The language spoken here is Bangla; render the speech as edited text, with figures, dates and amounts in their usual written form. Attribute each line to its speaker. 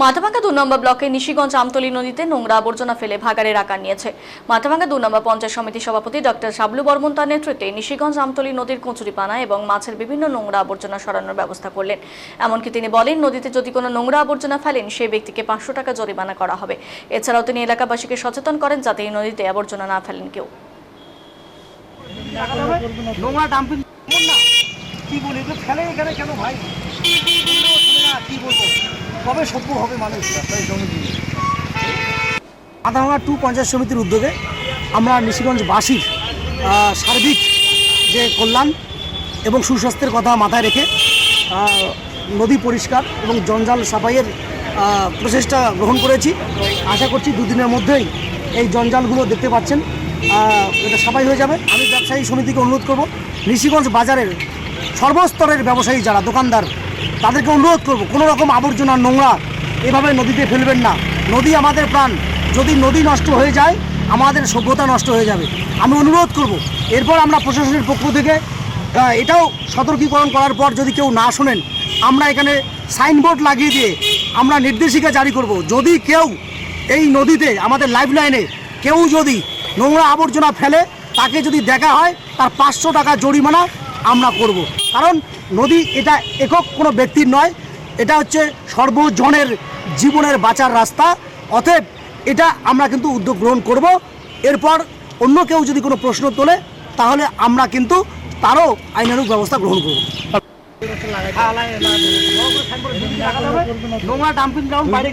Speaker 1: মাথাভাঙ্গা 2 নম্বর ব্লকের নিশিগঞ্জ আমতলী নদীতে নোংরা আবর্জনা ফেলে ভাগাড়ের আকার নিয়েছে। মাথাভাঙ্গা 2 নম্বর পঞ্চায়েত সমিতির সভাপতি ডক্টর শাবলু বর্মন তার নেতৃত্বে নিশিগঞ্জ আমতলী নদীর কচুরিপানা এবং মাছের বিভিন্ন নোংরা আবর্জনা সরানোর ব্যবস্থা করলেন। এমনকি তিনি বলেন, নদীতে যদি কোনো নোংরা আবর্জনা ফেলেন সেই ব্যক্তিকে 500 টাকা জরিমানা করা হবে। এছাড়াও তিনি এলাকাবাসীকে সচেতন করেন যাতে এই নদীতে আবর্জনা না ফেলেন কেউ।
Speaker 2: কি বলি ফেলে এখানে কেন ভাই, কি বলবো, কবে সভ্য হবে মানুষ? মাথাভাঙ্গা 2 পঞ্চায়েত সমিতির উদ্যোগে আমরা নিশিগঞ্জবাসীর সার্বিক যে কল্যাণ এবং সুস্বাস্থ্যের কথা মাথায় রেখে নদী পরিষ্কার এবং জঞ্জাল সাফাইয়ের প্রচেষ্টা গ্রহণ করেছি। আশা করছি দুদিনের মধ্যেই এই জঞ্জালগুলো দেখতে পাচ্ছেন এটা সাফাই হয়ে যাবে। আমি ব্যবসায়ী সমিতিকে অনুরোধ করব, নিশিগঞ্জ বাজারের সর্বস্তরের ব্যবসায়ী যারা দোকানদার তাদেরকে অনুরোধ করব, কোনো রকম আবর্জনা নোংরা এভাবে নদীতে ফেলবেন না। নদী আমাদের প্রাণ, যদি নদী নষ্ট হয়ে যায় আমাদের সভ্যতা নষ্ট হয়ে যাবে। আমি অনুরোধ করব, এরপর আমরা প্রশাসনের পক্ষ থেকে এটাও সতর্কীকরণ করার পর যদি কেউ না শোনেন, আমরা এখানে সাইনবোর্ড লাগিয়ে দিয়ে আমরা নির্দেশিকা জারি করব, যদি কেউ এই নদীতে আমাদের লাইফ লাইনে কেউ যদি নোংরা আবর্জনা ফেলে তাকে যদি দেখা হয় তার 500 টাকা জরিমানা আমরা করব। কারণ নদী এটা একক কোনো ব্যক্তির নয়, এটা হচ্ছে সর্বজনের জীবনের বাঁচার রাস্তা। অতএব এটা আমরা কিন্তু উদ্যোগ গ্রহণ করব। এরপর অন্য কেউ যদি কোনো প্রশ্ন তোলে তাহলে আমরা কিন্তু তারও আইনানুগ ব্যবস্থা গ্রহণ করব। নোংরা ডাম্পিং গ্রাউন্ড বাইরে